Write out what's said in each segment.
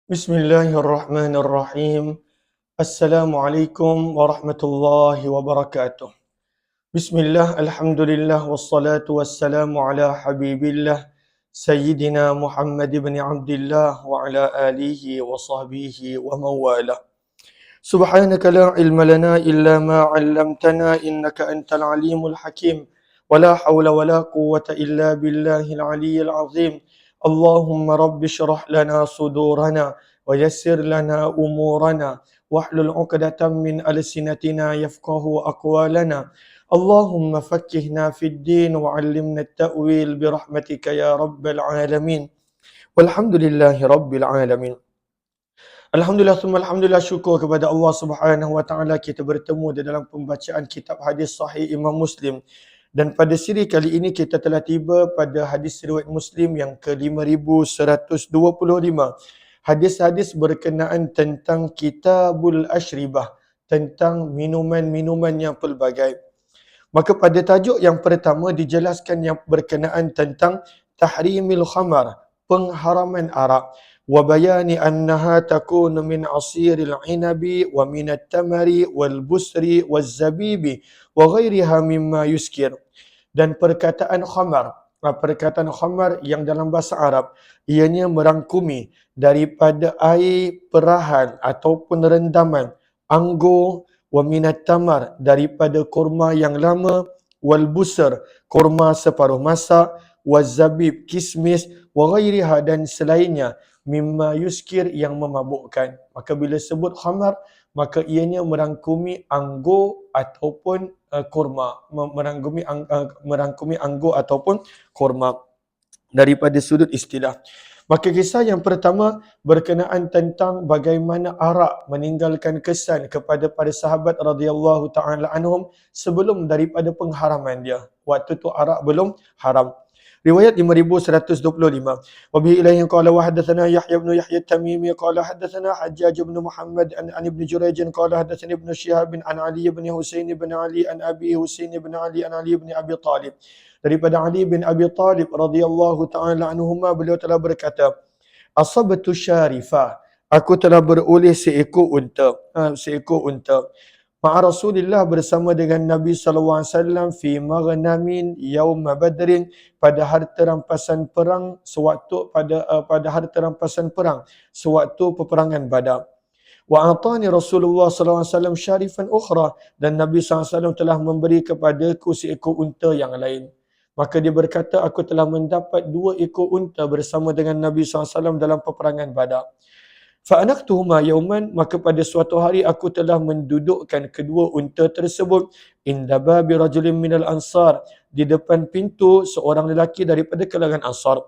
Bismillahirrahmanirrahim. Assalamualaikum warahmatullahi wabarakatuh. Bismillah, alhamdulillah, wassalatu wassalamu ala habibillah, Sayyidina Muhammad ibn Abdullah wa ala alihi wa sahbihi wa mawalah. Subhanaka la ilma lana illa ma 'allamtana innaka antal alimul hakim. Wala hawla wala quwwata illa billahil aliyyil azim. Allahumma rabbi shrah lana sudurana wa yassir lana umurana wahlul 'uqdatam min alsinatina yafqahu aqwalana. Allahumma fakkihna fid din wa 'allimna at-ta'wil bi rahmatika ya rabbal alamin. Walhamdulillahi rabbil alamin. Alhamdulillah, summa alhamdulillah, syukur kepada Allah Subhanahu wa taala kita bertemu di dalam pembacaan kitab hadis sahih Imam Muslim. Dan pada siri kali ini kita telah tiba pada hadis riwayat Muslim yang ke-5125. Hadis-hadis berkenaan tentang kitabul asyribah, tentang minuman-minuman yang pelbagai. Maka pada tajuk yang pertama dijelaskan yang berkenaan tentang tahrimil khamar, pengharaman arak. وبيان أنها تكون من عصير العنب ومن التمر والبسر والزبيب وغيرها مما يسكر. Dan perkataan khamar yang dalam bahasa Arab ianya merangkumi daripada air perahan ataupun rendaman, anggur, wa minat tamar daripada kurma yang lama, wal busr kurma separuh masak, wal zabib kismis, wa ghairiha dan selainnya mimma yuskir yang memabukkan. Maka bila sebut khamar, maka ianya merangkumi anggur ataupun kurma, merangkumi anggur ataupun kurma daripada sudut istilah. Maka kisah yang pertama berkenaan tentang bagaimana arak meninggalkan kesan kepada para sahabat radhiyallahu taala anhum sebelum daripada pengharaman dia. Waktu tu arak belum haram. Riwayat 5125. Wa bihi ilayhi qala wa hadatsana Yahya ibn Yahya at-Tamimi qala hadatsana Hajjaj ibn Muhammad an ibn Jurayj qala hadatsani ibn Shihab an Ali ibn Husain ibn Ali an Abi Husain ibn Ali an Ali ibn Abi Talib. Daripada Ali bin Abi Talib radhiyallahu taala anhuma, beliau telah berkata, asabtu syarifah, aku telah beroleh seekor unta, ma'a Rasulillah bersama dengan Nabi SAW fi maghnamin yauma badrin, pada harta rampasan perang sewaktu pada harta rampasan perang sewaktu peperangan Badar. Wa atani Rasulullah SAW syarifan ukhra, dan Nabi SAW telah memberi kepadaku seekor unta yang lain. Maka dia berkata, aku telah mendapat 2 ekor unta bersama dengan Nabi SAW dalam peperangan Badar. Fa'anaktuhuma yauman, maka pada suatu hari aku telah mendudukkan kedua unta tersebut inda babi rajulin minal ansar, di depan pintu seorang lelaki daripada kalangan Ansar.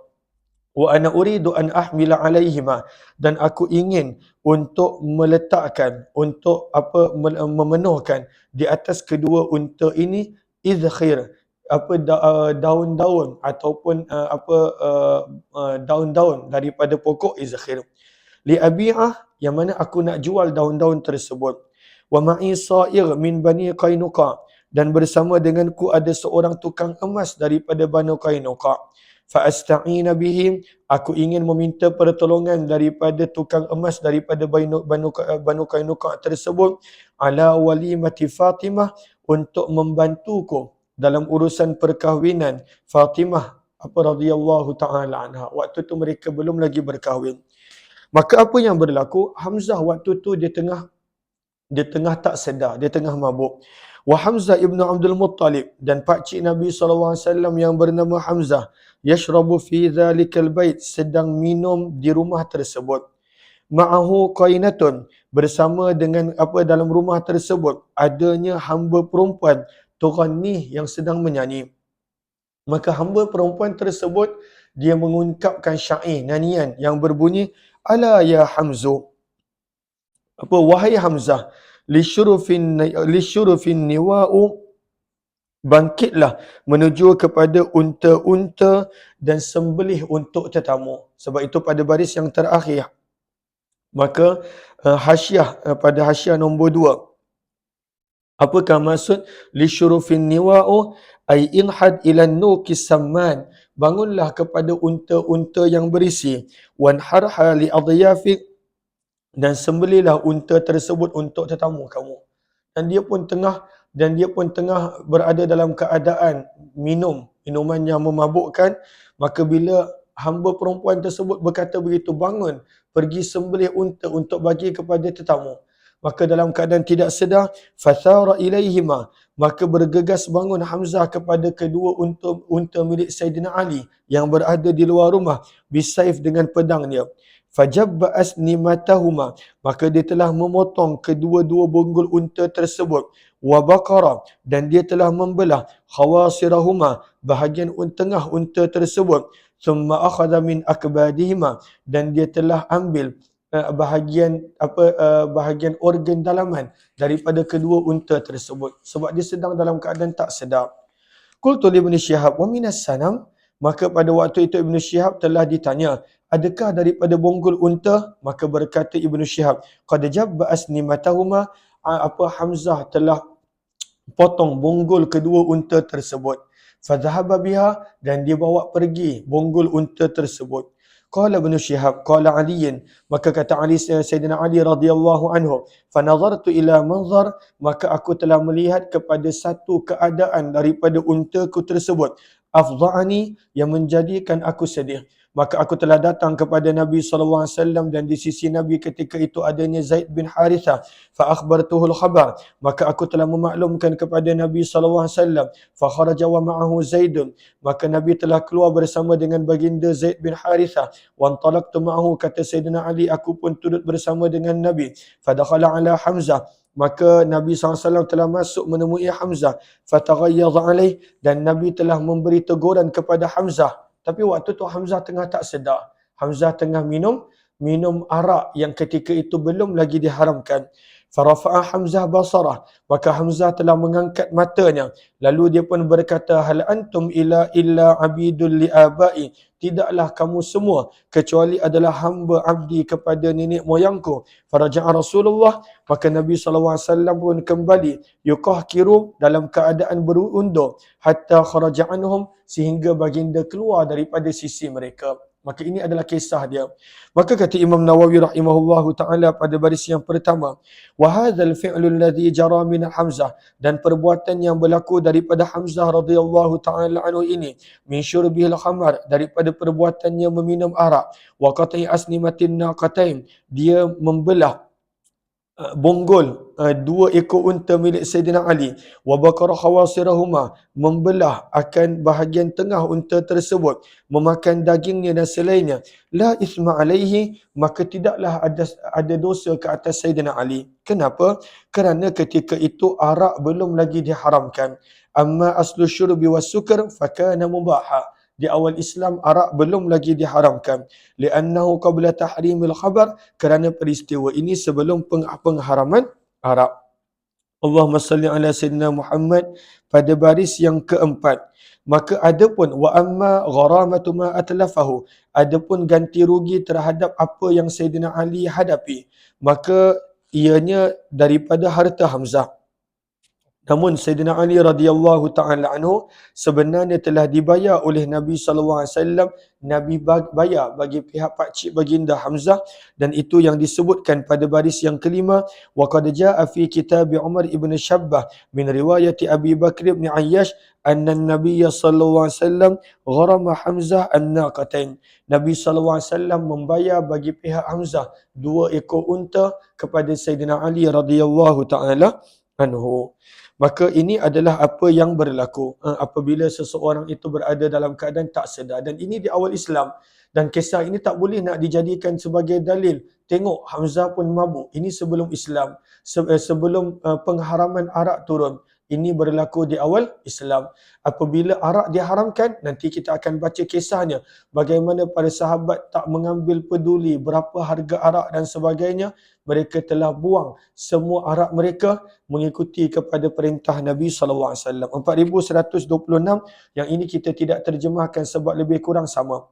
Wa ana uridu an ahmila alaihima, dan aku ingin untuk meletakkan, untuk memenuhkan di atas kedua unta ini izkhir, daun-daun ataupun daun-daun daripada pokok izkhir. Li abi'ah, yang mana aku nak jual daun-daun tersebut. Wa ma'i sa'ir min Bani Qainuqa, dan bersama denganku ada seorang tukang emas daripada Bani Qainuqa. Fa asta'ina bihim, aku ingin meminta pertolongan daripada tukang emas daripada Bani Qainuqa tersebut ala walimati Fatimah, untuk membantuku dalam urusan perkahwinan Fatimah radhiyallahu taala anha. Waktu tu mereka belum lagi berkahwin. Maka apa yang berlaku? Hamzah waktu tu dia tengah tak sedar, dia tengah mabuk. Wa Hamzah ibnu Abdul Muttalib, dan pakcik Nabi SAW yang bernama Hamzah, yashrabu fi dhalikal bait, sedang minum di rumah tersebut. Ma'ahu qainatun, bersama dengan dalam rumah tersebut adanya hamba perempuan tughanni, yang sedang menyanyi. Maka hamba perempuan tersebut dia mengungkapkan syair nyanyian yang berbunyi, ala ya Hamzu, wahai Hamzah, lisyurufin niwa'u, bangkitlah menuju kepada unta-unta dan sembelih untuk tetamu. Sebab itu pada baris yang terakhir, maka pada hasyiah nombor 2, apakah maksud lisyurufin niwa'u? Ay inhad ilan nuqis samman, bangunlah kepada unta-unta yang berisi, wanharha li adyafik, dan sembelihlah unta tersebut untuk tetamu kamu. Dan dia pun tengah berada dalam keadaan minuman yang memabukkan. Maka bila hamba perempuan tersebut berkata begitu, bangun, pergi sembelih unta untuk bagi kepada tetamu. Maka dalam keadaan tidak sedar, fathara ilaihima, maka bergegas bangun Hamzah kepada kedua unta milik Saidina Ali yang berada di luar rumah, bisaif dengan pedangnya. Fajabba asnimatahuma, maka dia telah memotong kedua-dua bonggol unta tersebut. Wa baqara, dan dia telah membelah khawasirahuma, bahagian tengah unta tersebut. Thumma akhadha min akbadihima, dan dia telah ambil bahagian organ dalaman daripada kedua unta tersebut, sebab dia sedang dalam keadaan tak sedar. Qultu li Ibn Shihab wa minas sanam, maka pada waktu itu Ibn Shihab telah ditanya, adakah daripada bonggol unta? Maka berkata Ibn Shihab, qad jabba asnimatahuma, Hamzah telah potong bonggol kedua unta tersebut. Fadhahaba biha, dan dia bawa pergi bonggol unta tersebut. Qala Ibn Shihab, qala Ali, maka kata Ali, Sayyidina Ali radhiyallahu anhu, fanazartu ila manzar, maka aku telah melihat kepada satu keadaan daripada untaku tersebut, afdha'ani, yang menjadikan aku sedih. Maka aku telah datang kepada Nabi SAW, dan di sisi Nabi ketika itu adanya Zaid bin Harithah. Fa akhbartuhul khabar, maka aku telah memaklumkan kepada Nabi SAW. Fa kharaja wa ma'ahu Zaidun, maka Nabi telah keluar bersama dengan baginda Zaid bin Harithah. Wa antalaqtu ma'ahu, kata Sayyidina Ali, aku pun turut bersama dengan Nabi. Fa dakhala ala Hamzah, maka Nabi SAW telah masuk menemui Hamzah. Fataghayyadha alaih, dan Nabi telah memberi teguran kepada Hamzah. Tapi waktu tu Hamzah tengah tak sedar. Hamzah tengah minum arak yang ketika itu belum lagi diharamkan. Farafa'a Hamzah basarah, maka Hamzah telah mengangkat matanya. Lalu dia pun berkata, hal antum illa abidul li abai, tidaklah kamu semua kecuali adalah hamba abdi kepada nenek moyangku. Faraja'a Rasulullah, maka Nabi SAW pun kembali, yuqahkiru, dalam keadaan berundur, hatta kharaja anhum, sehingga baginda keluar daripada sisi mereka. Maka ini adalah kisah dia. Maka kata Imam Nawawi rahimahullahu ta'ala pada baris yang pertama, wa hadzal fi'lu alladhi jara min Hamzah, dan perbuatan yang berlaku daripada Hamzah radhiyallahu ta'ala anhu ini, min syurbihil khamar, daripada perbuatannya meminum arak, wa qat'i asnimatin naqatain, dia membelah bonggol dua ekor unta milik Sayyidina Ali, wa baqara khawasirahuma, membelah akan bahagian tengah unta tersebut, memakan dagingnya dan selainnya. La isma alaihi, maka tidaklah ada dosa ke atas Sayyidina Ali. Kenapa? Kerana ketika itu arak belum lagi diharamkan. Amma aslu syurbi was sukar fakana mubaha, di awal Islam arak belum lagi diharamkan. Li'annahu qabla tahrimil khabar, kerana peristiwa ini sebelum pengharaman arak. Allahumma salli ala Sayyidina Muhammad pada baris yang keempat. Maka adapun wa amma gharamatu ma atlafahu, adapun ganti rugi terhadap apa yang Sayyidina Ali hadapi, maka ianya daripada harta Hamzah. Namun Sayyidina Ali radhiyallahu ta'ala anhu sebenarnya telah dibayar oleh Nabi SAW. Nabi bayar bagi pihak pakcik baginda Hamzah, dan itu yang disebutkan pada baris yang kelima. Wa qad jaa'a fi kitab Umar ibn Shabbah min riwayati Abi Bakr ibn Ayyash anna an-nabiy sallallahu alaihi wasallam gharama Hamzah an-naqatain. Nabi sallallahu alaihi wasallam membayar bagi pihak Hamzah dua ekor unta kepada Sayyidina Ali radhiyallahu ta'ala anhu. Maka ini adalah apa yang berlaku apabila seseorang itu berada dalam keadaan tak sedar. Dan ini di awal Islam. Dan kisah ini tak boleh nak dijadikan sebagai dalil. Tengok Hamzah pun mabuk. Ini sebelum Islam. Sebelum pengharaman arak turun. Ini berlaku di awal Islam. Apabila arak diharamkan, nanti kita akan baca kisahnya. Bagaimana para sahabat tak mengambil peduli berapa harga arak dan sebagainya. Mereka telah buang semua arak mereka mengikuti kepada perintah Nabi SAW. 4126, yang ini kita tidak terjemahkan sebab lebih kurang sama.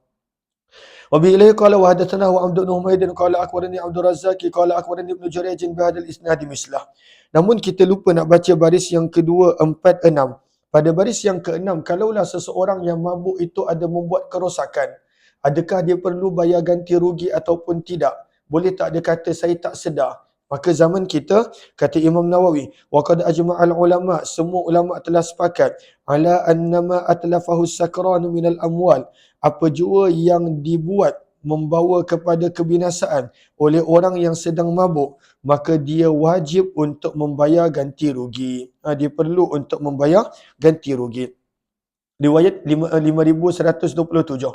Wa bi ilaihi qala wa hadatsana wa Abdul Humaydin qala akhbarani Abdul Razzaq qala akhbarani Ibnu Jurayj bi hadzal isnad mislah. Namun kita lupa nak baca baris yang kedua, 4, 6. Pada baris yang ke-6, kalaulah seseorang yang mabuk itu ada membuat kerosakan, adakah dia perlu bayar ganti rugi ataupun tidak? boleh tak dia kata saya tak sedar? Maka zaman kita, kata Imam Nawawi, wa qad ajma'al ulama, semua ulama telah sepakat ala annama atlafahu sakran minal amwal, apa jua yang dibuat membawa kepada kebinasaan oleh orang yang sedang mabuk, maka dia wajib untuk membayar ganti rugi. Dia perlu untuk membayar ganti rugi. Riwayat 5127.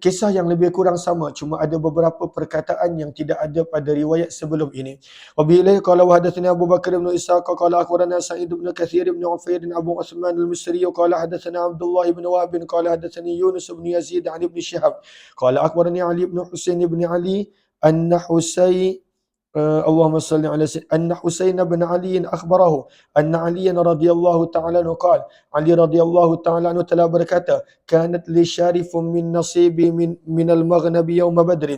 Kisah yang lebih kurang sama, cuma ada beberapa perkataan yang tidak ada pada riwayat sebelum ini. Wabihi qala wa hadatsana Abu Bakar bin Ishaq qala akhbarana Sa'id bin Katsir bin Ufair bin Abu Utsman al-Misri qala hadatsana Abdullah bin Wahab qala hadatsani Yunus bin Yazid an Ibn Shihab qala akhbarani Ali bin Husain bin Ali anna Husayn اللهم صل على أن حسين بن علي أخبره أن علي رضي الله تعالى عنه قال علي رضي الله تعالى عنه telah berkata كانت لي شارف من نصيبي من المغنم يوم بدر,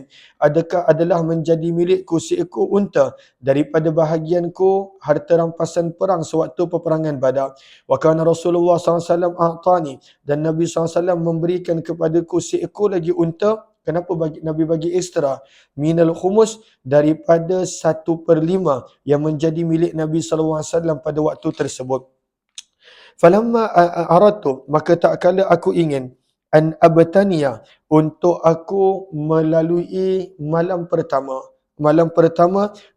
adakah adalah menjadi milikku seekor unta daripada bahagianku harta rampasan perang sewaktu peperangan Badar. Wa kana Rasulullah SAW a'tani, dan Nabi SAW memberikan kepadaku seekor lagi unta. Kenapa Nabi bagi ekstra? Minal khumus, daripada 1/5 yang menjadi milik Nabi SAW pada waktu tersebut. Falamma aradtu, maka tak kala aku ingin an abtaniya, untuk aku melalui malam pertama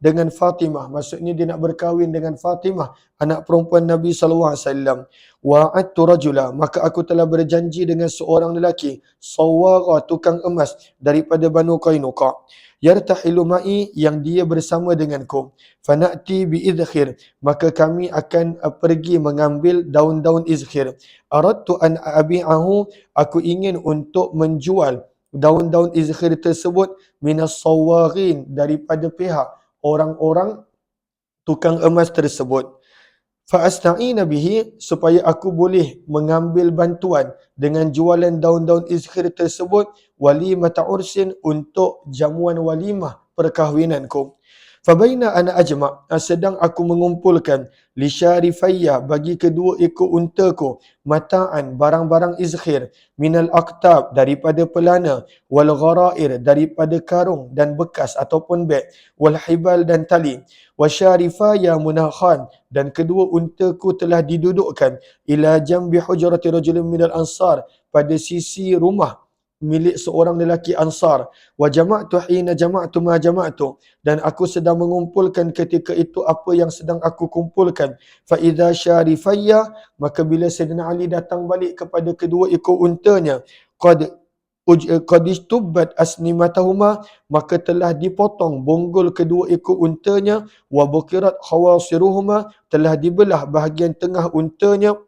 dengan Fatimah, maksudnya dia nak berkahwin dengan Fatimah, anak perempuan Nabi SAW. Wa'adtu rajula, maka aku telah berjanji dengan seorang lelaki, sawara, tukang emas daripada Banu Qainuqa, yartahilu ma'i, yang dia bersama denganku, fana'ti bi idkhir, maka kami akan pergi mengambil daun-daun izkhir. Aradtu an abi'ahu, aku ingin untuk menjual daun-daun izkhir tersebut minas sawarin, daripada pihak orang-orang tukang emas tersebut. Fa'asta'ina bihi, supaya aku boleh mengambil bantuan dengan jualan daun-daun izkhir tersebut, walimata ursin, untuk jamuan walimah perkahwinanku. Fabaina ana ajma', sedang aku mengumpulkan li syarifayya, bagi kedua ekor untaku, mata'an, barang-barang izkhir, minal aqtab, daripada pelana, wal gharair, daripada karung dan bekas ataupun beg, wal hibal, dan tali, wa syarifaya munakhan, dan kedua untaku telah didudukkan, ila jambi hujrati rajulin minal ansar, pada sisi rumah milik seorang lelaki Ansar. Wa jama'tu hina jama'tu ma jama'tu, dan aku sedang mengumpulkan ketika itu apa yang sedang aku kumpulkan. Fa idza syarifayya, maka bila Sayyidina Ali datang balik kepada kedua ekor untanya, qad istubbat asnimatahuma, maka telah dipotong bonggol kedua ekor untanya, wa bukirat khawasiruhuma, telah dibelah bahagian tengah untanya,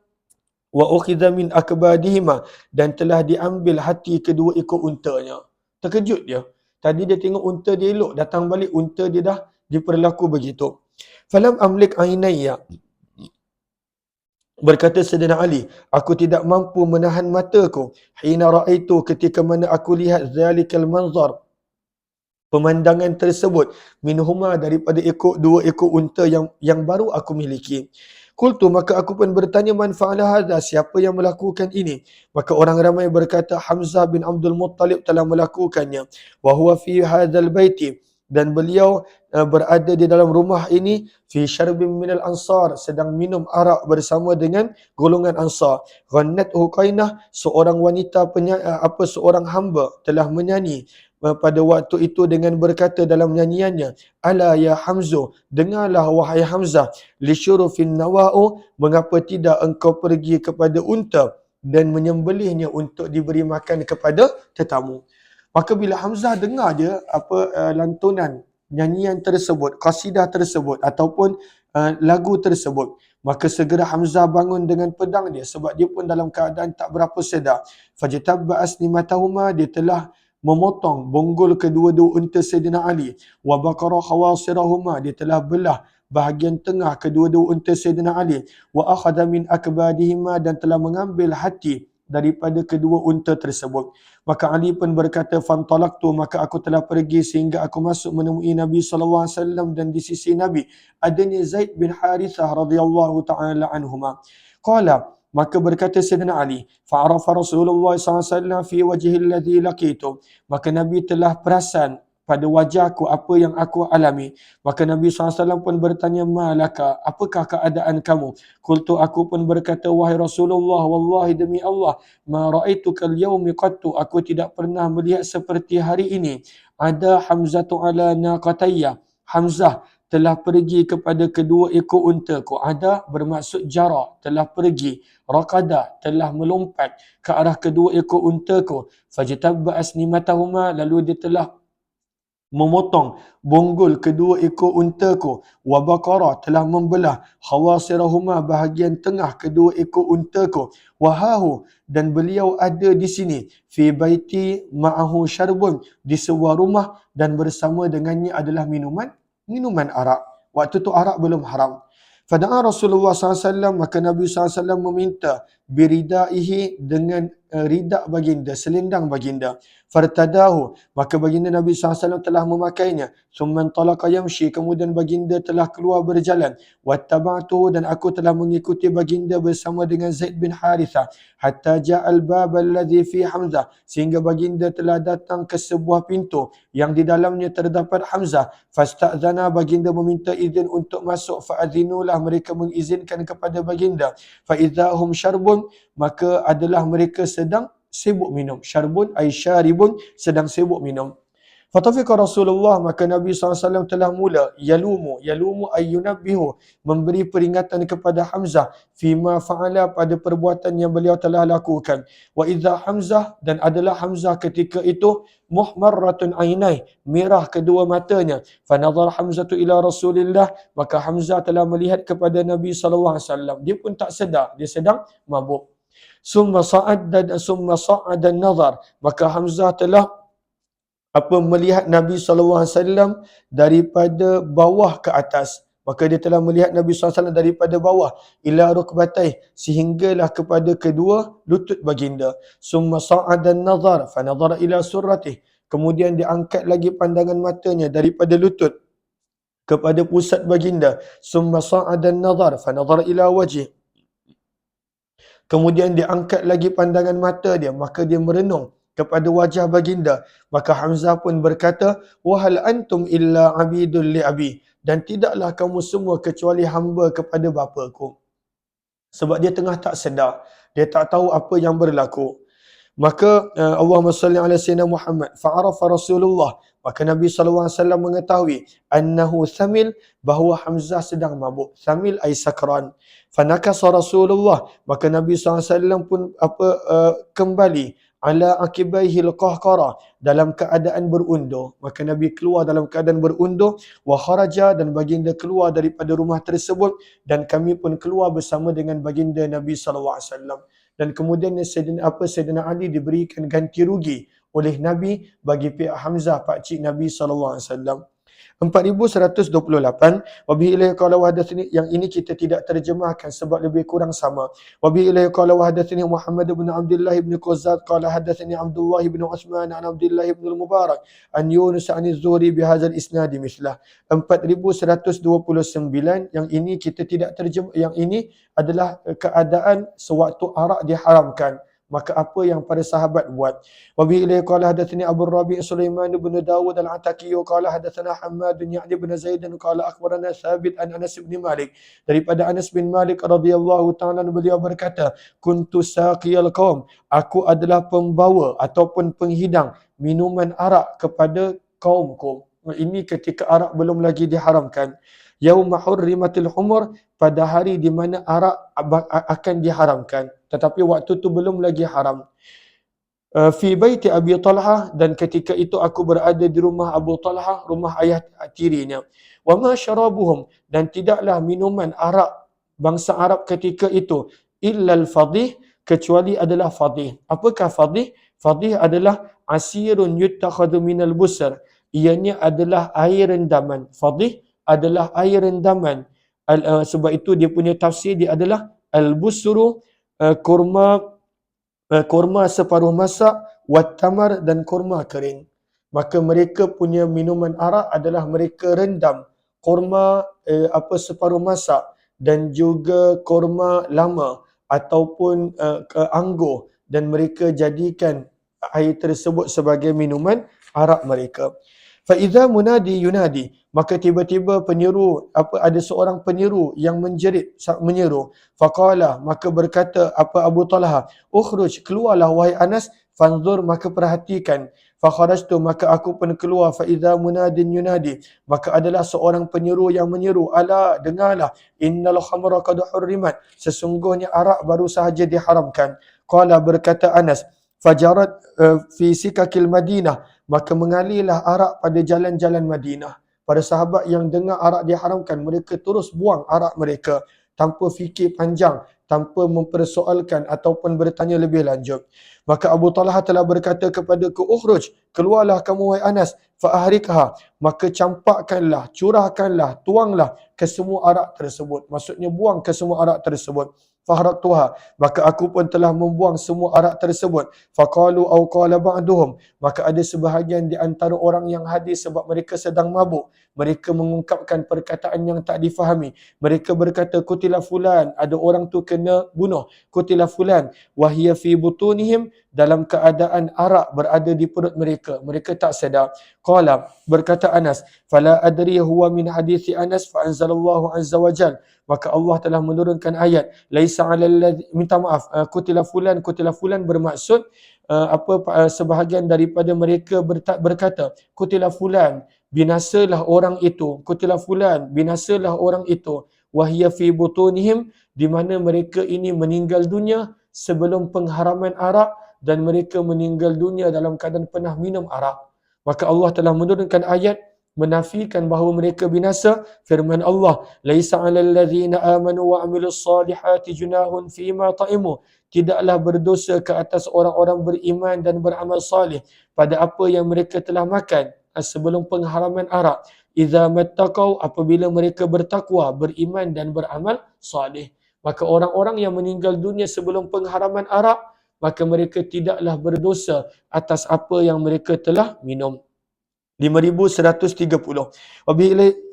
wa ukhidha min akbadihima, dan telah diambil hati kedua ekor untanya. Terkejut dia. Tadi dia tengok unta dia elok, datang balik unta dia dah diperlaku begitu. Falam amlik ainayya, berkata Sayyidina Ali, aku tidak mampu menahan mataku, hina ra'aitu, ketika mana aku lihat zalikal manzar, pemandangan tersebut, minhuma, daripada dua ekor unta yang baru aku miliki. Qultu, maka aku pun bertanya, man fa'ala hadha, siapa yang melakukan ini? Maka orang ramai berkata, Hamzah bin Abdul Muttalib telah melakukannya. Wa huwa fi hadzal baiti, dan beliau berada di dalam rumah ini, fi syarbin minal ansar, sedang minum arak bersama dengan golongan Ansar. Ghannathu qainah, seorang wanita seorang hamba telah menyanyi pada waktu itu dengan berkata dalam nyanyiannya, ala ya Hamzu, dengarlah wahai Hamzah, li syurufin nawa'u, mengapa tidak engkau pergi kepada unta dan menyembelihnya untuk diberi makan kepada tetamu. Maka bila Hamzah dengar je lantunan nyanyian tersebut, qasidah tersebut ataupun lagu tersebut, maka segera Hamzah bangun dengan pedang dia, sebab dia pun dalam keadaan tak berapa sedar. Fajtabba asnimatahuma, dia telah memotong bonggol kedua-dua unta Sayyidina Ali. Wa baqara khawasirahuma, dia telah belah bahagian tengah kedua-dua unta Sayyidina Ali. Wa akhadha min akbadihima, dan telah mengambil hati daripada kedua unta tersebut. Maka Ali pun berkata, fantalaqtu, maka aku telah pergi sehingga aku masuk menemui Nabi SAW, dan di sisi Nabi adanya Zaid bin Harithah radhiyallahu ta'ala anhuma. Qala, maka berkata Sayyidina Ali, fa'arafa Rasulullah SAW fi wajhi alladhi laqitu, maka Nabi telah perasan pada wajahku apa yang aku alami. Maka Nabi SAW pun bertanya, malaka, apakah keadaan kamu? Qultu, aku pun berkata, wahai Rasulullah, wallahi demi Allah, ma ra'aitukal yaumi qattu, aku tidak pernah melihat seperti hari ini. Ada Hamzatu ala naqatayya, Hamzah telah pergi kepada kedua ekor untaku. Ada bermaksud jara, telah pergi. Raqada, telah melompat ke arah kedua ekor untaku. Fajtabba asnimatahuma, lalu dia telah memotong bonggol kedua ekor untaku. Wa baqara, telah membelah khawasirahuma, bahagian tengah kedua ekor untaku. Wahahu, dan beliau ada di sini. Fi baiti ma'ahu syarbun, di sebuah rumah dan bersama dengannya adalah minuman arak. Waktu tu arak belum haram. Fada'a Rasulullah SAW, maka Nabi SAW meminta biridaihi, dengan ridak baginda, selendang baginda. Fartadahu, maka baginda Nabi SAW telah memakainya. Summan talaqa yamshi, kemudian baginda telah keluar berjalan. Wattaba'tuhu, dan aku telah mengikuti baginda bersama dengan Zaid bin Harithah. Hatta ja'al bab alladhi fi Hamzah, sehingga baginda telah datang ke sebuah pintu yang di dalamnya terdapat Hamzah. Fasta'zana, baginda meminta izin untuk masuk. Fa'adhinulah, mereka mengizinkan kepada baginda. Fa'idhahum syarbun, maka adalah mereka sedang sibuk minum. Syarbun ay syaribun, sedang sibuk minum. Fatafiqa Rasulullah, maka Nabi SAW telah mula yalumu ay yunabbihu, memberi peringatan kepada Hamzah fima fa'ala, pada perbuatan yang beliau telah lakukan. Wa idza Hamzah, dan adalah Hamzah ketika itu muhmarratun ainai, merah kedua matanya. Fa nazar Hamzatu ila Rasulillah, maka Hamzah telah melihat kepada Nabi SAW. Dia pun tak sedar dia sedang mabuk. Summa sa'ada nazar, maka Hamzah telah melihat Nabi SAW daripada bawah ke atas. Maka dia telah melihat Nabi SAW daripada bawah ila rukbatai, sehinggalah kepada kedua lutut baginda. Summa sa'ada nazar fa nazara ila surratih, kemudian dia angkat lagi pandangan matanya daripada lutut kepada pusat baginda. Summa sa'ada nazar fa nazara ila wajih, kemudian dia angkat lagi pandangan mata dia, maka dia merenung kepada wajah baginda. Maka Hamzah pun berkata, wahal antum illa abidul li abi, dan tidaklah kamu semua kecuali hamba kepada bapaku. Sebab dia tengah tak sedar, dia tak tahu apa yang berlaku. Maka Allahumma salli ala sayyidina Muhammad, fa'arafa Rasulullah, maka Nabi SAW mengetahui annahu thamil, bahawa Hamzah sedang mabuk. Thamil ay sakran. Fanakasa Rasulullah, maka Nabi SAW pun kembali ala akibaihi al-qahqara, dalam keadaan berundur. Maka Nabi keluar dalam keadaan berundur. Wa kharaja, dan baginda keluar daripada rumah tersebut, dan kami pun keluar bersama dengan baginda Nabi SAW. Dan kemudian Sayyidina Ali diberikan ganti rugi oleh Nabi bagi pihak Hamzah, pakcik Nabi SAW. 4128, wabihi ilaihi qala wa hadatsani, yang ini kita tidak terjemahkan sebab lebih kurang sama. Wabihi ilaihi qala wa hadatsani Muhammad bin Abdullah bin Quzzat qala hadatsani Abdullah bin Utsman an Abdullah bin al-Mubarak an Yunus an az-Zuhri bihadzal isnad mislah. 4129, yang ini kita tidak terjemah. Yang ini adalah keadaan sewaktu arak diharamkan. Maka apa yang para sahabat buat. Wa bi ilaihi qala hadatsani Abu Rabi' Sulaiman bin Dawud al-Ataki qala hadatsana Hammad bin Ya'd bin Zaid qala akhbarana Thabit an Anas bin Malik, daripada Anas bin Malik radhiyallahu ta'ala, beliau berkata, kuntu saqiyal qaum, aku adalah pembawa ataupun penghidang minuman arak kepada kaumku. Ini ketika arak belum lagi diharamkan. Yauma hurrimatil humur, pada hari di mana arak akan diharamkan, tetapi waktu tu belum lagi haram. Fi baiti Abi Talhah, dan ketika itu aku berada di rumah Abu Talhah, rumah ayah tirinya. Wa ma syarabuhum, dan tidaklah minuman arak bangsa Arab ketika itu illal fadih, kecuali adalah fadih. Apakah fadih? Fadih adalah asirun yuttakhadhu minal busr, ianya adalah air rendaman. Fadih adalah air rendaman. Sebab itu dia punya tafsir dia adalah al-busru, kurma separuh masak, wattamar, dan kurma kering. Maka mereka punya minuman arak adalah mereka rendam kurma separuh masak dan juga kurma lama ataupun anggur, dan mereka jadikan air tersebut sebagai minuman arak mereka. Fa idza munadi yunadi, maka tiba-tiba penyeru ada seorang penyeru yang menyeru. Faqala, maka berkata Abu Talha, ukhruj, keluarlah wahai Anas, fanzur, maka perhatikan. Fa kharajtu, maka aku pun keluar. Fa idza munadin yunadi, maka adalah seorang penyeru yang menyeru, ala, dengarlah, innal khamra qad hurrimat, sesungguhnya arak baru sahaja diharamkan. Qala, berkata Anas, fajarat fi sikakil Madinah, maka mengalirlah arak pada jalan-jalan Madinah. Para sahabat yang dengar arak diharamkan, mereka terus buang arak mereka tanpa fikir panjang, tanpa mempersoalkan ataupun bertanya lebih lanjut. Maka Abu Talha telah berkata kepadaku, ukhruj, keluarlah kamu wahai Anas, fa'ahrikha, maka campakkanlah, curahkanlah, tuanglah ke semua arak tersebut. Maksudnya buang ke semua arak tersebut. Fahraktuha, maka aku pun telah membuang semua arak tersebut. Faqalu au qala ba'duhum, maka ada sebahagian di antara orang yang hadir sebab mereka sedang mabuk, mereka mengungkapkan perkataan yang tak difahami. Mereka berkata, kutila fulan, ada orang tu kena bunuh. Kutila fulan, wahia fi butunihim, dalam keadaan arak berada di perut mereka. Mereka tak sedar. Qala, berkata Anas, fala adri huwa min hadithi Anas, fa anzalallahu azza wa jal, maka Allah telah menurunkan ayat, laisa 'alal ladzi, minta maaf, kutila fulan bermaksud sebahagian daripada mereka berkata, kutila fulan, binasalah orang itu, kutila fulan, binasalah orang itu, wahya fi butunihim, di mana mereka ini meninggal dunia sebelum pengharaman arak, dan mereka meninggal dunia dalam keadaan pernah minum arak. Maka Allah telah menurunkan ayat menafikan bahawa mereka binasa. Firman Allah, laisa 'alal ladzina amanu wa 'amilus solihati junahun fima ta'imu, tidaklah berdosa ke atas orang-orang beriman dan beramal salih pada apa yang mereka telah makan sebelum pengharaman arak. Idza mattaqau, apabila mereka bertakwa, beriman dan beramal salih. Maka orang-orang yang meninggal dunia sebelum pengharaman arak, maka mereka tidaklah berdosa atas apa yang mereka telah minum. 5130.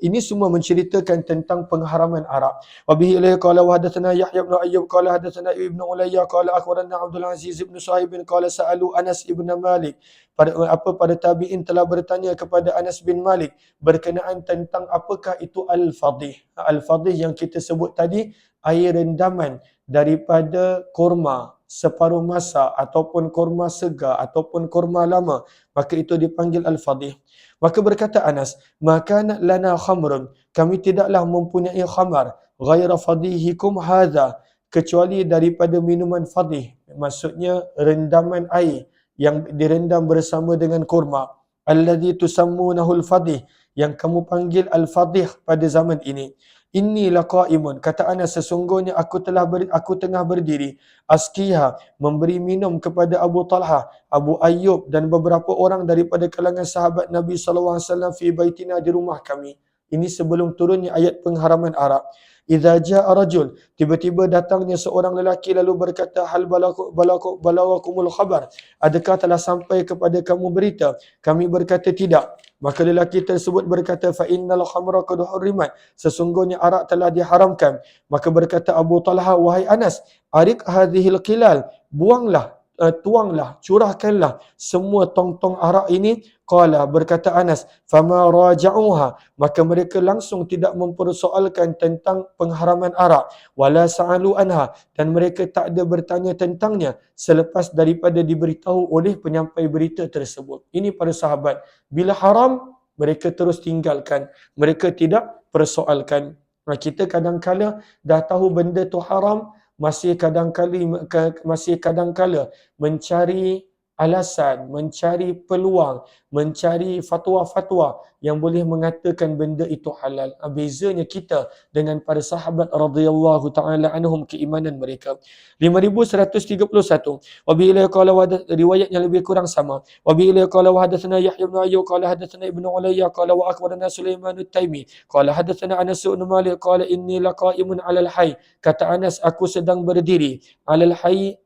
Ini semua menceritakan tentang pengharaman arak. Wabihi ilaihi qala wa hadatsana Yahya bin Ayyub qala hadatsana Ibnu Ulayya qala akhbarana Abdul Aziz bin Shu'aib qala sa'alu Anas bin Malik. Pada tabi'in telah bertanya kepada Anas bin Malik berkenaan tentang apakah itu al-fadih. Al-fadih yang kita sebut tadi, air rendaman daripada kurma separuh masa ataupun kurma segar ataupun kurma lama, maka itu dipanggil al-fadih. Maka berkata Anas, maka lana khamrun, kami tidaklah mempunyai khamar, ghaira fadihikum hadha, kecuali daripada minuman fadih, maksudnya rendaman air yang direndam bersama dengan kurma. Alladhi tusammunahu al-fadih, yang kamu panggil al-fadih pada zaman ini. Inni laqaimun, kata Anas, sesungguhnya aku tengah berdiri, askiha, memberi minum kepada Abu Talha, Abu Ayyub dan beberapa orang daripada kalangan sahabat Nabi SAW fi baitina, di rumah kami. Ini sebelum turunnya ayat pengharaman arak. Idza jaa rajul, tiba-tiba datangnya seorang lelaki lalu berkata, hal balawakumul khabar, adakah telah sampai kepada kamu berita? Kami berkata tidak. Maka lelaki tersebut berkata, fa innal khamra qad hurrimat, sesungguhnya arak telah diharamkan. Maka berkata Abu Talha, wahai Anas, arik hadhil qilal, buanglah, tuanglah, curahkanlah semua tong-tong arak ini. Qala, berkata Anas, fama raja'uha, maka mereka langsung tidak mempersoalkan tentang pengharaman arak, wala sa'alu anha, dan mereka tak ada bertanya tentangnya selepas daripada diberitahu oleh penyampai berita tersebut. Ini para sahabat, bila haram mereka terus tinggalkan, mereka tidak persoalkan. Kita kadang-kala dah tahu benda tu haram, masih kadang-kala mencari alasan, mencari peluang, mencari fatwa-fatwa yang boleh mengatakan benda itu halal. Bezanya kita dengan para sahabat radhiyallahu taala anhum, keimanan mereka. 5131. Wa bi ila qala, riwayat yang lebih kurang sama. Wa bi ila qala wa hadatsana Yahya bin Ayyub qala hadatsana Ibnu Ulayya qala wa akhbarana Sulaiman at-Taimi qala hadatsana Anas bin Malik qala inni laqaimun 'alal hayy, kata Anas, aku sedang berdiri 'alal hayy,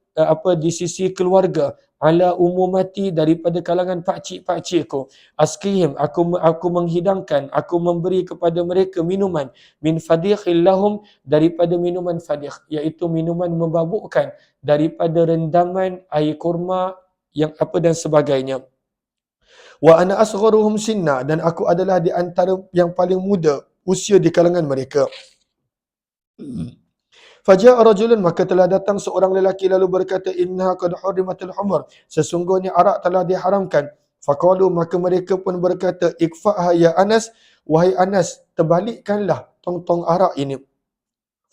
di sisi keluarga, ala umumati, daripada kalangan pakcik-pakcikku, askihim, aku menghidangkan, aku memberi kepada mereka minuman, min fadihil lahum, daripada minuman fadih, iaitu minuman membabukkan daripada rendaman air kurma yang dan sebagainya. Wa ana asgharuhum sinna, dan aku adalah di antara yang paling muda usia di kalangan mereka. Faja'a rajulun, maka telah datang seorang lelaki lalu berkata, innaha qad hurimatul humur, sesungguhnya arak telah diharamkan. Faqalu, maka mereka pun berkata, ikfa'ha ya Anas, wahai Anas, terbalikkanlah tong-tong arak ini.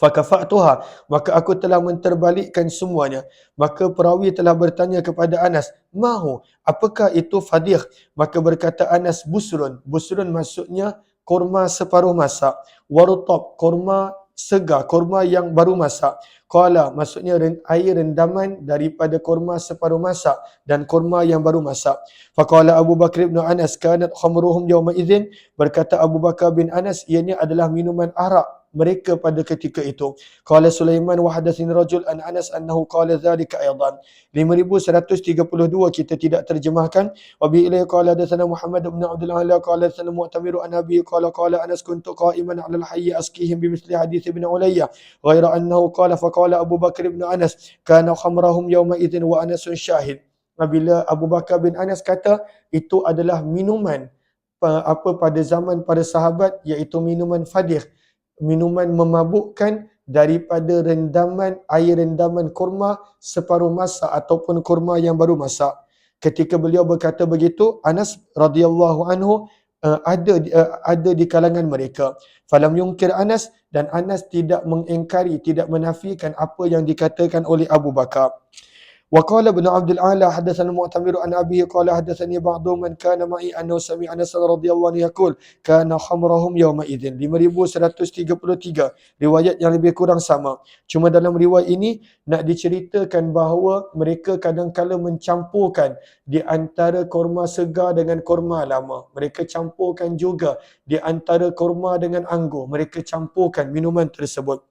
Fakafa'tuha, maka aku telah menterbalikkan semuanya. Maka perawi telah bertanya kepada Anas, mahu, apakah itu fadih? Maka berkata Anas, busrun. Busrun maksudnya korma separuh masak. Warutab, korma segar, korma yang baru masak. Qala, maksudnya air rendaman daripada korma separuh masak dan korma yang baru masak. Faqala Abu Bakr bin Anas, kanat khamruhum yawma idzin, berkata Abu Bakar bin Anas, ianya adalah minuman arak mereka pada ketika itu. Qala Sulaiman wa hadatsani rajul an Anas annahu qala dzalika aidan. 5132 kita tidak terjemahkan. Wa bi ilai qala hadatsana Muhammad bin Abdul Ala qala hadatsana Mu'tamir an Abi qala Anas kuntu qa'iman 'ala al-hayy askihim bimithli hadits ibn Ulayya ghaira annahu qala faqala Abu Bakr bin Anas kana khamrahum yawma idzin wa Anasun syahid. Apabila Abu Bakar bin Anas kata itu adalah minuman pada zaman para sahabat, iaitu minuman fadih, minuman memabukkan daripada air rendaman kurma separuh masak ataupun kurma yang baru masak. Ketika beliau berkata begitu, Anas radhiyallahu anhu ada di kalangan mereka. Falam yungkir Anas, dan Anas tidak mengingkari, tidak menafikan apa yang dikatakan oleh Abu Bakar. وقال ابن عبد الأعلى حدثنا المعتمر عن أبيه قال حدثني بعض من كان معي أنه سمع أنس رضي الله عنه يقول كان خمرهم يومئذ. 5133 riwayat yang lebih kurang sama. Cuma dalam riwayat ini nak diceritakan bahawa mereka kadang-kala mencampurkan di antara korma segar dengan korma lama. Mereka campurkan juga di antara korma dengan anggur. Mereka campurkan minuman tersebut.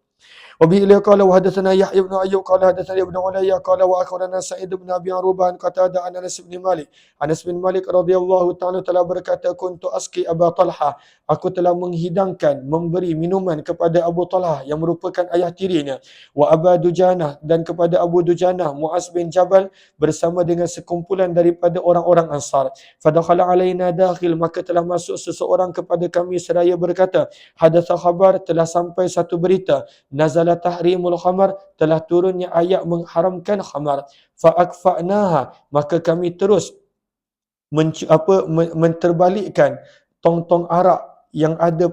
وبه إليه قال وحدثنا يحيى بن أيوب قال حدثنا ابن علي قال وأخبرنا سعيد بن أبي عروبة عن قتادة عن أنس بن مالك. Anas bin Malik radhiyallahu ta'ala telah berkata, kuntu aski Aba Talha, aku telah menghidangkan, memberi minuman kepada Abu Talha yang merupakan ayah tirinya, wa Aba Dujanah, dan kepada Abu Dujanah Muaz bin Jabal bersama dengan sekumpulan daripada orang-orang Ansar. Fadakhala alaina dakhil, maka telah masuk seseorang kepada kami seraya berkata, hadatsa khabar, telah sampai satu berita, nazala tahrimul khamar, telah turunnya ayat mengharamkan khamar. Fa'akfa'naha, maka kami terus menterbalikkan tong-tong arak yang ada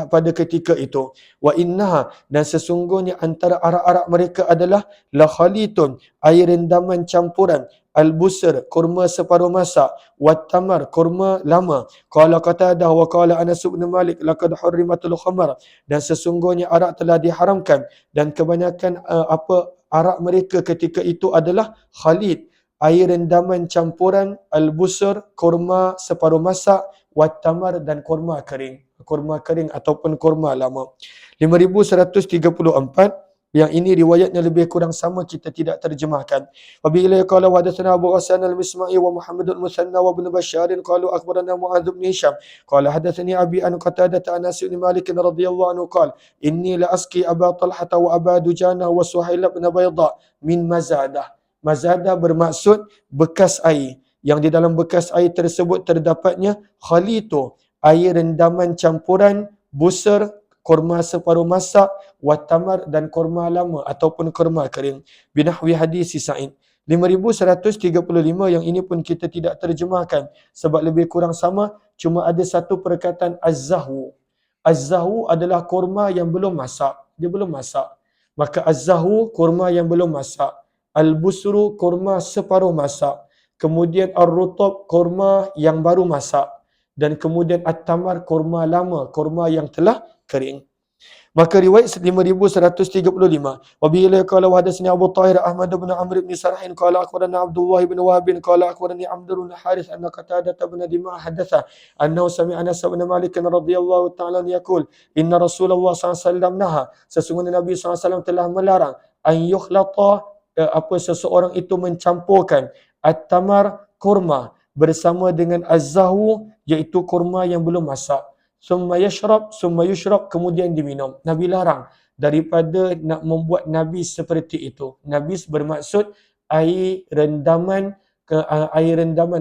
pada ketika itu. Wa innaha, dan sesungguhnya antara arak-arak mereka adalah la khalitun, air rendaman campuran, al-busr, kurma separuh masak, wa tamar, kurma lama. Qala Qatadah wa qala Anas bin Malik laqad hurrimatul khamar, dan sesungguhnya arak telah diharamkan, dan kebanyakan arak mereka ketika itu adalah khalid, air rendaman campuran, al-busr, kurma separuh masak, wattamar, dan kurma kering ataupun kurma lama. 5134, yang ini riwayatnya lebih kurang sama, kita tidak terjemahkan. Wa bi ilai qala wa hadatsana Abu Ghassan al-Misma'i wa Muhammad al-Musanna wa ibn Bashar qalu akhbarana Mu'adz bin Hisham qala hadatsani abi an Qatadah Anas bin Malik radhiyallahu anhu qala inni la aski Aba Talhah wa Aba Dujana wa Suhail bin Bayda min mazadah. Mazadah bermaksud bekas air, yang di dalam bekas air tersebut terdapatnya khalito, air rendaman campuran, busur, kurma separuh masak, watamar, dan kurma lama ataupun kurma kering. Binahwi hadis Sa'id. 5135, yang ini pun kita tidak terjemahkan sebab lebih kurang sama, cuma ada satu perkataan az-zahu. Az-zahu adalah kurma yang belum masak, dia belum masak. Maka az-zahu kurma yang belum masak. Al-busru kurma separuh masak. Kemudian ar-rutab kurma yang baru masak. Dan kemudian at-tamar kurma lama, kurma yang telah kering. Maka riwayat 5135. Wa bi ilai qala wa hadatsani Abu Tahir Ahmad bin Amr bin Sarhin qala akhbarana Abdullah bin Wahab qala akhbarani Amr bin Harith anna Qatadah bin Dima hadatsa annahu sami'a Anas bin Malik radhiyallahu ta'ala yaqul inna Rasulullah sallallahu alaihi wasallam naha, sesungguhnya Nabi sallallahu alaihi wasallam telah melarang an yukhlata, seseorang itu mencampurkan at-tamar, kurma, bersama dengan az-zahu, iaitu kurma yang belum masak. Summa yushrab, kemudian diminum. Nabi larang daripada nak membuat nabis seperti itu. Nabis bermaksud air rendaman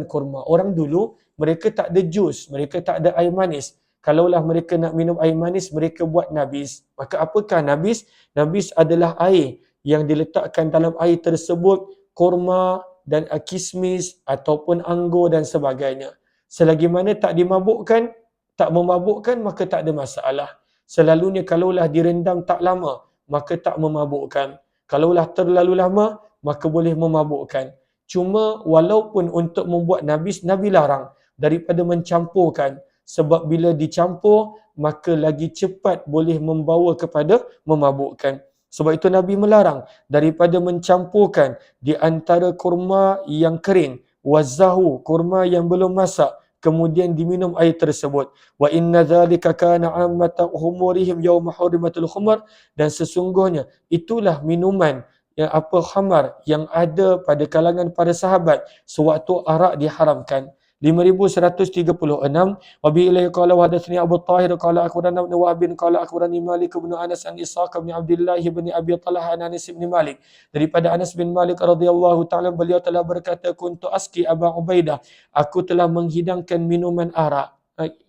kurma. Orang dulu mereka tak ada jus, mereka tak ada air manis. Kalaulah mereka nak minum air manis, mereka buat nabis. Maka apakah nabis? Nabis adalah air yang diletakkan dalam air tersebut kurma dan kismis ataupun anggur dan sebagainya. Selagi mana tak dimabukkan, tak memabukkan, maka tak ada masalah. Selalunya kalaulah direndam tak lama, maka tak memabukkan. Kalaulah terlalu lama, maka boleh memabukkan. Cuma walaupun untuk membuat nabis, Nabi larang daripada mencampurkan. Sebab bila dicampur, maka lagi cepat boleh membawa kepada memabukkan. Sebab itu Nabi melarang daripada mencampurkan di antara kurma yang kering, wazahu, kurma yang belum masak, kemudian diminum air tersebut. Wa inna dzalika kana ammata humurihim yauma hurimatul khumar, dan sesungguhnya itulah minuman yang khamar yang ada pada kalangan para sahabat sewaktu arak diharamkan. 5136. Wa bi ilaihi qala wa hadatsani Abu Tahir qala akhbarana Ibn Wahb qala akhbarani Malik bin Anas an Ishaq bin Abdullah bin Abi Talha an Anas bin Malik, daripada Anas bin Malik radhiyallahu taala, beliau telah berkata, kuntu aski Aba Ubaidah, aku telah menghidangkan minuman arak.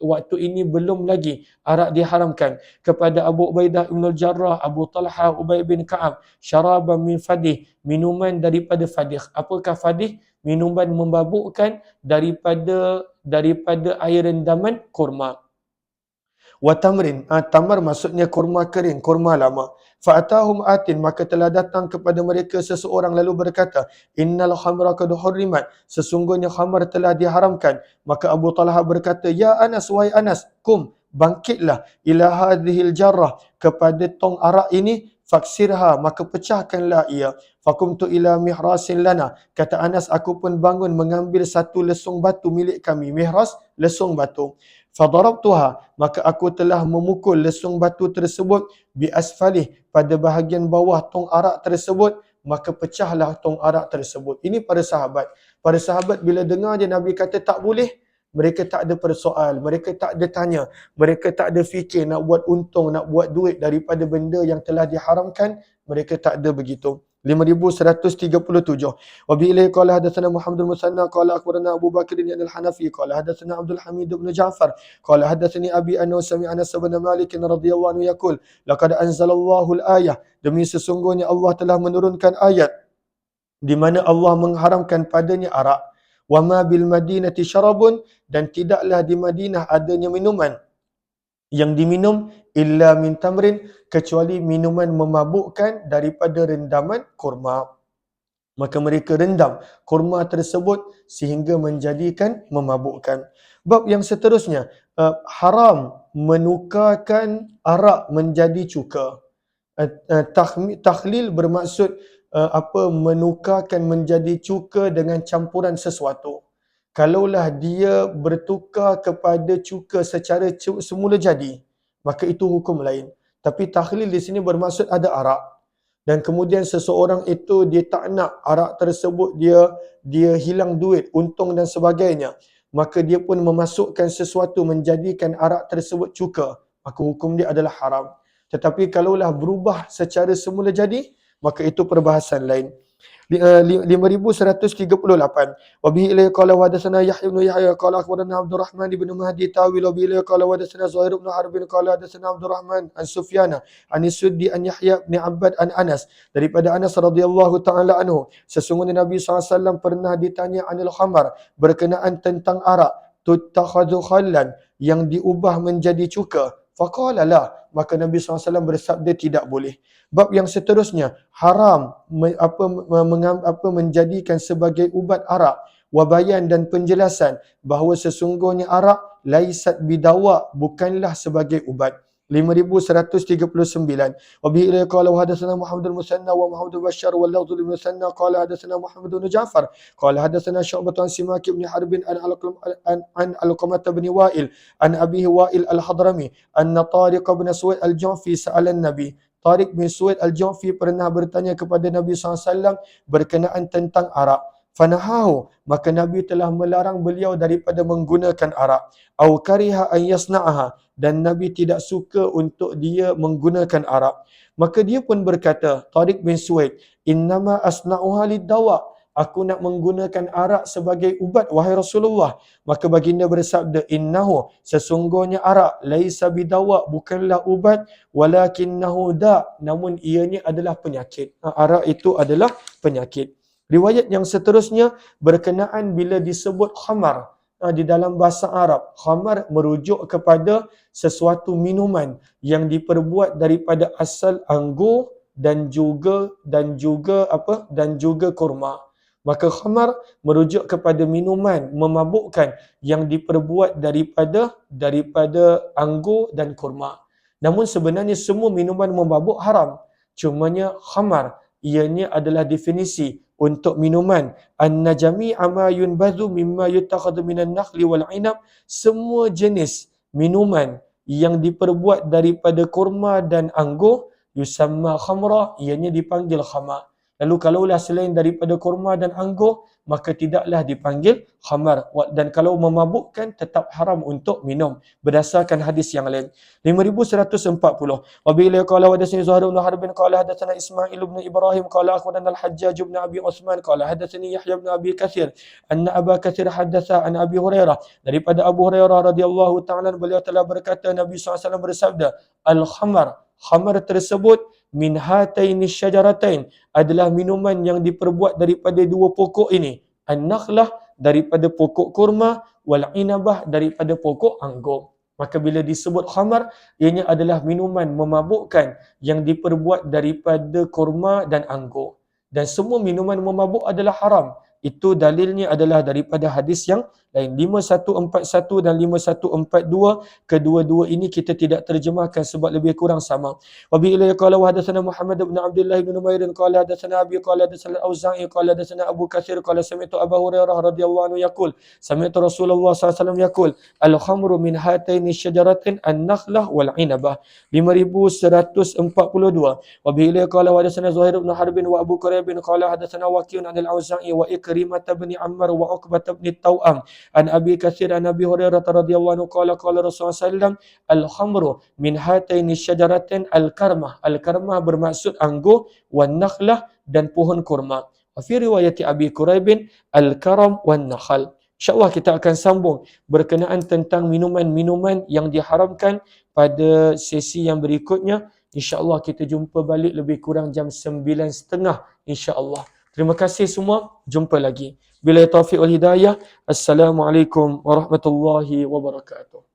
Waktu ini belum lagi arak diharamkan, kepada Abu Ubaidah Ibn Jarrah, Abu Talha, Ubay bin Ka'ab, syaraban min fadih, minuman daripada fadih. Apakah fadih? Minuman membabukkan daripada air rendaman kurma. Wa tamrin, tamar maksudnya kurma kering, kurma lama. Fa'atahum atin, maka telah datang kepada mereka seseorang lalu berkata, innal khamra qad hurrimat, sesungguhnya khamar telah diharamkan. Maka Abu Talha berkata, ya Anas, wahai Anas, kum, bangkitlah, ila hadhil jarrah, kepada tong arak ini, faksirha, maka pecahkanlah ia. Fakumtu ila mihrasin lana, kata Anas, aku pun bangun mengambil satu lesung batu milik kami. Mihras, lesung batu. Fadarabtuha, maka aku telah memukul lesung batu tersebut bi asfalih, pada bahagian bawah tong arak tersebut, maka pecahlah tong arak tersebut. Ini para sahabat. Para sahabat bila dengar je Nabi kata tak boleh, mereka tak ada persoal, mereka tak ada tanya, mereka tak ada fikir nak buat untung, nak buat duit daripada benda yang telah diharamkan, mereka tak ada begitu. 5137. Wa bi ilaihi qala hadatsana Muhammadul Musanna qala akhbarana Abu Bakr bin al-Hanafi qala hadatsana Abdul Hamid bin Ja'far qala hadatsani abi annahu sami'a Anas bin Malik radhiyallahu anhu yaqul laqad anzalallahu al-ayah, demi sesungguhnya Allah telah menurunkan ayat di mana Allah mengharamkan padanya arak. Wa ma bil madinati syarabun, dan tidaklah di Madinah adanya minuman yang diminum illa min tamrin, kecuali minuman memabukkan daripada rendaman kurma. Maka mereka rendam kurma tersebut sehingga menjadikan memabukkan. Bab yang seterusnya, haram menukarkan arak menjadi cuka. Takhlil bermaksud menukarkan menjadi cuka dengan campuran sesuatu. Kalaulah dia bertukar kepada cuka secara semula jadi, maka itu hukum lain. Tapi takhlil di sini bermaksud ada arak, dan kemudian seseorang itu dia tak nak arak tersebut dia hilang duit, untung dan sebagainya, maka dia pun memasukkan sesuatu menjadikan arak tersebut cuka, maka hukum dia adalah haram. Tetapi kalaulah berubah secara semula jadi, maka itu perbahasan lain. 5138. Wa bihi ilaihi qala wa hadatsana Yahya bin Yahya qala akhbarana Abdul Rahman bin Mahdi tawil, wa bihi ilaihi qala wa hadatsana Zuhair bin Harb qala hadatsana Abdul Rahman an Sufyana an Suddi an Yahya bin Abbad an Anas, daripada Anas radhiyallahu taala anhu, sesungguhnya Nabi SAW pernah ditanya anil khamar, berkenaan tentang arak, tuttakhadhu khallan, yang diubah menjadi cuka. Faqala la, maka Nabi SAW bersabda tidak boleh. Bab yang seterusnya, haram menjadikan sebagai ubat arak, wabayan dan penjelasan bahawa sesungguhnya arak laisat bidawa, bukanlah sebagai ubat. 5139. Wa bihi ilaihi qala wa hadatsana Muhammadul Musanna wa Muhammadul Bashar wal lafdhu lil Musanna qala hadatsana Muhammad bin Ja'far qala hadatsana Syu'bah an Simak bin Harb an Alqamah bin Wa'il an Abihi Wa'il al-Hadrami anna Tariq bin Suwaid al-Ju'fi sa'ala an-Nabi. Tariq bin Suwaid al-Ju'fi pernah bertanya kepada Nabi SAW berkenaan tentang arak. Fanahahu, maka Nabi telah melarang beliau daripada menggunakan arak. Au kariha an yasna'aha, dan Nabi tidak suka untuk dia menggunakan arak. Maka dia pun berkata, Tariq bin Suwaid, innama asna'uha lid-dawa, aku nak menggunakan arak sebagai ubat, wahai Rasulullah. Maka baginda bersabda, innahu, sesungguhnya arak, laisa bidawa, bukanlah ubat, walakinnahu da, namun ianya adalah penyakit. Arak itu adalah penyakit. Riwayat yang seterusnya berkenaan bila disebut khamar. Di dalam bahasa Arab, khamar merujuk kepada sesuatu minuman yang diperbuat daripada asal anggur dan juga kurma. Maka khamar merujuk kepada minuman memabukkan yang diperbuat daripada anggur dan kurma. Namun sebenarnya semua minuman memabuk haram. Cumanya khamar ianya adalah definisi untuk minuman an-najami ama yunbadhu mimma yutakhadhu minan nakhli wal inab, semua jenis minuman yang diperbuat daripada kurma dan anggur yusamma khamra, ianya dipanggil khamar. Lalu kalaulah selain daripada kurma dan anggur, maka tidaklah dipanggil khamar. Dan kalau memabukkan, tetap haram untuk minum. Berdasarkan hadis yang lain. 5140. Wabila qala hadatsani Zuhair bin Harb qala hadatsana Ismail bin Ibrahim qala akhbarana al-Hajjaj bin Abi Utsman qala hadatsani Yahya bin Abi Katsir anna Aba Katsir haddatsa an Abi Hurairah, daripada Abu Hurairah radhiyallahu ta'ala beliau telah berkata Nabi SAW bersabda, al-khamar, khamar tersebut min hataini syajaratain, adalah minuman yang diperbuat daripada dua pokok ini, an-nakhlah daripada pokok kurma, wal inabah daripada pokok anggur. Maka bila disebut khamar, ianya adalah minuman memabukkan yang diperbuat daripada kurma dan anggur. Dan semua minuman memabuk adalah haram. Itu dalilnya adalah daripada hadis yang lain. 5141 dan 5142, kedua-dua ini kita tidak terjemahkan sebab lebih kurang sama. Wa bi ilayhi qala wa hadatsana Muhammad bin Abdullah bin Numair qala hadatsana Abi qala hadatsana Al-Auza'i qala hadatsana Abu Katsir qala sami'tu Abu Hurairah radhiyallahu anhu yaqul sami'tu Rasulullah sallallahu alaihi wasallam yaqul al-khamru min hataini syajaratin an-nakhlah wal 'inabah. 5142. Wa bi ilayhi qala wa hadatsana Zuhair bin Harb wa Abu Quraib qala hadatsana Waqi'un 'an Al-Auza'i wa Ikrimah bin Ammar wa Uqbah bin Taw'am an Abi Katsir an Abi Hurairah radhiyallahu anhu qala Rasulullah sallallahu al-khamru min hataini syajaratin al-karmah. Al-karmah bermaksud anggur, wan nakhlah dan pohon kurma. Wa fi riwayat Abi Quraib al-karam wan nakhal. InsyaAllah kita akan sambung berkenaan tentang minuman-minuman yang diharamkan pada sesi yang berikutnya. InsyaAllah kita jumpa balik lebih kurang jam 9.30 insyaAllah. Terima kasih semua. Jumpa lagi. Billahi taufiq wal hidayah. Assalamualaikum warahmatullahi wabarakatuh.